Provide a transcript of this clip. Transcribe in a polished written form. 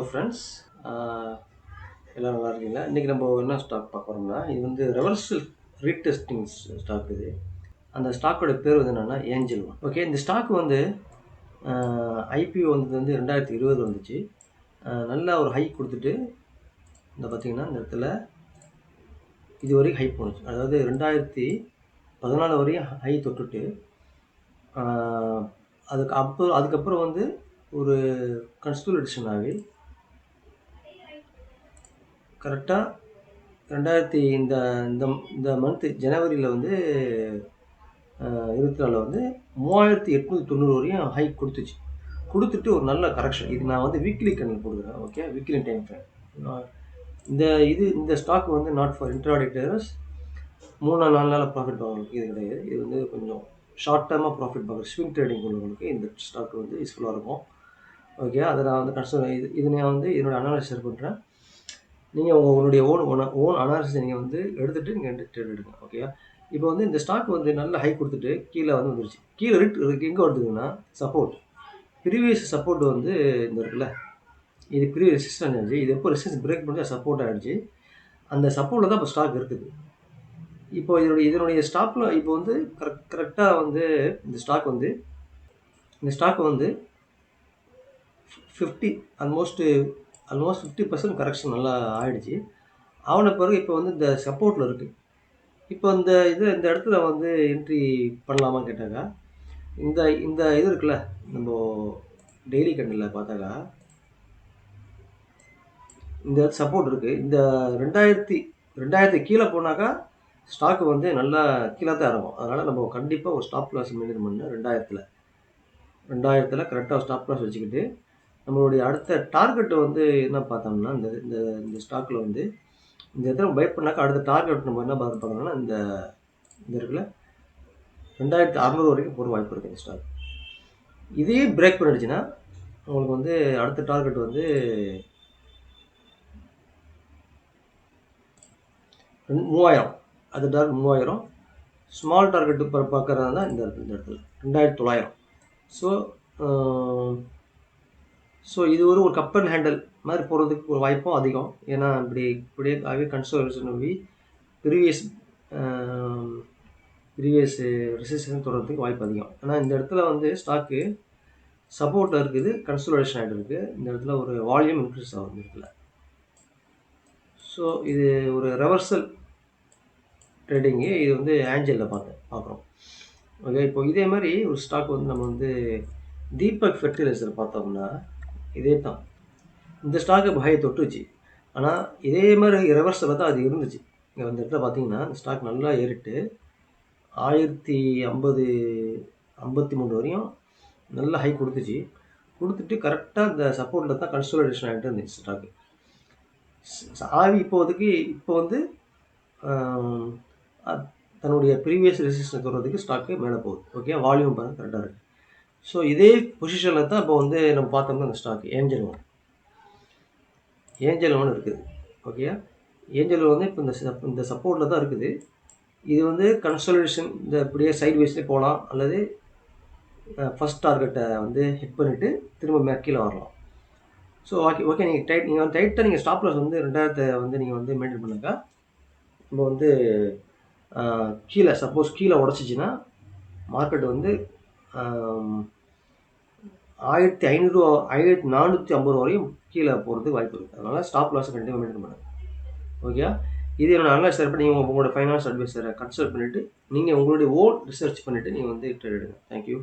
Friends, எல்லோரும் நல்லா இருக்கீங்களா? இன்றைக்கி நம்ம என்ன ஸ்டாக் பார்க்க போகிறோம்னா, இது வந்து ரெவர்சல் ரீடெஸ்டிங் ஸ்டாக் இது. அந்த ஸ்டாக்கோட பேர் வந்து என்னென்னா ஏஞ்சல் ஒன். ஓகே, இந்த ஸ்டாக் வந்து ஐபிஓ வந்தது வந்து 2020 வந்துச்சு. நல்ல ஒரு ஹை கொடுத்துட்டு இந்த பார்த்திங்கன்னா இந்த இடத்துல இது வரைக்கும் ஹை போணுச்சு. அதாவது 2014 வரையும் ஹை தொட்டுட்டு அதுக்கப்புறம் வந்து ஒரு கன்சாலிடேஷன் ஆகி கரெக்டாக இந்த இந்த இந்த மந்த்து ஜனவரியில் வந்து 24 வந்து 3890 வரையும் ஹை கொடுத்துட்டு ஒரு நல்ல கரெக்ஷன். இது நான் வந்து வீக்லி கண்ணில் போடுகிறேன். Okay, weekly time frame. இந்த ஸ்டாக் வந்து நாட் ஃபார் இன்ட்ராடே ட்ரேடர்ஸ். 3-4 நாள் ப்ராஃபிட் வாங்குறதுக்கு இது கிடையாது. இது வந்து கொஞ்சம் ஷார்ட் டேர்மாக ப்ராஃபிட் பார்க்குற ஸ்விங் ட்ரேடிங் உள்ளவங்களுக்கு இந்த ஸ்டாக் வந்து யூஸ்ஃபுல்லாக இருக்கும். ஓகே, அதை நான் வந்து இது நான் வந்து என்னோடய அனாலிசிஸ் ஷேர் பண்ணுறேன். நீங்கள் உங்களுடைய ஓன் அனாலிசிஸ் நீங்கள் வந்து எடுத்துகிட்டு நீங்கள் ட்ரேட் எடுங்க. ஓகே, இப்போ வந்து இந்த ஸ்டாக் வந்து நல்ல ஹை கொடுத்துட்டு கீழே வந்து வந்துருச்சு. கீழே எங்கே வருதுங்கன்னா ப்ரீவியஸ் சப்போர்ட் வந்து இந்த இருக்குல்ல, இது ப்ரீவியஸ் ரெசிஸ்டன்ஸ் ஆகிடுச்சு. இது எப்போ ரெசிஸ்டன்ஸ் பிரேக் பண்ணி சப்போர்ட் ஆகிடுச்சு. அந்த சப்போர்ட்டில் தான் இப்போ ஸ்டாக் இருக்குது. இப்போ இதனுடைய ஸ்டாக்கில் இப்போ வந்து கரெக்டாக வந்து இந்த ஸ்டாக் வந்து 50 ஆல்மோஸ்ட் 50% கரெக்ஷன் நல்லா ஆகிடுச்சு. ஆன பிறகு இப்போ வந்து இந்த சப்போர்ட்டில் இருக்குது. இப்போ இந்த இடத்துல வந்து என்ட்ரி பண்ணலாமான்னு கேட்டாக்கா, இந்த இது இருக்குல்ல, நம்ம டெய்லி கண்டில் பார்த்தாக்கா இந்த சப்போர்ட் இருக்குது. இந்த 2000 கீழே போனாக்கா ஸ்டாக்கு வந்து நல்லா கீழே தான் இறங்கும். அதனால் நம்ம கண்டிப்பாக ஒரு ஸ்டாப் லாஸ் மெயின்டைன் பண்ண 2000 கரெக்டாக ஸ்டாப் லாஸ் வச்சுக்கிட்டு நம்மளுடைய அடுத்த டார்கெட் வந்து என்ன பார்த்தோம்னா, இந்த ஸ்டாக்கில் வந்து இந்த இடத்துல பை பண்ணாக்கா அடுத்த டார்கெட் நம்ம என்ன பார்க்கணும்னா இந்த இருக்குல்ல 2600 வரைக்கும் போகிற வாய்ப்பு இருக்குது இந்த ஸ்டாக். இதே பிரேக் பண்ணிடுச்சுன்னா உங்களுக்கு வந்து அடுத்த டார்கெட் வந்து 3000. அது டார்கெட் 3000. ஸ்மால் டார்கெட்டு பார்க்குறதா தான் இந்த இடத்துல 2900. ஸோ இது ஒரு கப் அண்ட் ஹேண்டில் மாதிரி போகிறதுக்கு ஒரு வாய்ப்பும் அதிகம். ஏன்னா இப்படியே கன்சோலேஷன் நம்பி ப்ரீவியஸ் ரெசிஸ்டன்ஸ் தொடர்றதுக்கு வாய்ப்பு அதிகம். ஆனால் இந்த இடத்துல வந்து ஸ்டாக்கு சப்போர்ட்டில் இருக்குது, கன்சோலேஷன் ஆகிட்டு இருக்குது. இந்த இடத்துல ஒரு வால்யூம் இன்க்ரீஸ் ஆகும் இந்த இடத்துல. ஸோ இது ஒரு ரெவர்சல் ட்ரேடிங்கு. இது வந்து ஏஞ்சலில் பார்க்குறோம். ஓகே, இப்போ இதே மாதிரி ஒரு ஸ்டாக் வந்து நம்ம வந்து தீபக் ஃபெர்டிலைசர் பார்த்தோம்னா இதே தான். இந்த ஸ்டாக்கு இப்போ ஹை தொட்டுச்சு. ஆனால் இதே மாதிரி ரெவர்ஸில் தான் அது இருந்துச்சு. இங்கே அந்த இடத்துல பார்த்தீங்கன்னா இந்த ஸ்டாக் நல்லா ஏறிட்டு 1053 வரையும் நல்லா ஹை கொடுத்துட்டு கரெக்டாக இந்த சப்போர்ட்டில் தான் கன்சாலிடேஷன் ஆகிட்டு இருந்துச்சு ஸ்டாக்கு. இப்போ வந்து தன்னுடைய ப்ரீவியஸ் ரெசிஸ்டன்ஸ் வர்றதுக்கு ஸ்டாக்கு மேலே போகுது. ஓகே, வால்யூம் பாருங்கள் கரெக்டாக இருக்குது. ஸோ இதே பொசிஷனில் தான் இப்போ வந்து நம்ம பார்த்தோம்னா இந்த ஸ்டாக் ஏஞ்சல் ஒன் இருக்குது. ஓகே, ஏஞ்சல் வந்து இப்போ இந்த சப்போர்ட்டில் தான் இருக்குது. இது வந்து கன்சாலிடேஷன் இந்த இப்படியே சைட் வைஸ்லேயே போகலாம், அல்லது ஃபஸ்ட் டார்கெட்டை வந்து ஹிட் பண்ணிவிட்டு திரும்ப கீழே வரலாம். ஸோ ஓகே நீங்கள் டைட்டாக நீங்கள் ஸ்டாப் லாஸ் வந்து 2000 வந்து நீங்கள் வந்து மெயின்டைன் பண்ணாக்கா நம்ம வந்து சப்போஸ் கீழே உடச்சிச்சின்னா மார்க்கெட் வந்து 1500 1450 வரையும் கீழே போகிறதுக்கு வாய்ப்பு இருக்குது. அதனால் ஸ்டாப் லாஸை கண்டிப்பாக மெயின்டைன் பண்ணுங்கள். ஓகே, இது என்னோட அனலைஸ் பண்ணி நீங்கள் உங்களோட ஃபைனான்ஸ் அட்வைசரை கன்சல்ட் பண்ணிவிட்டு நீங்கள் உங்களுடைய ஓன் ரிசர்ச் பண்ணிவிட்டு நீங்கள் வந்து ட்ரேட் எடுங்க. தேங்க்யூ.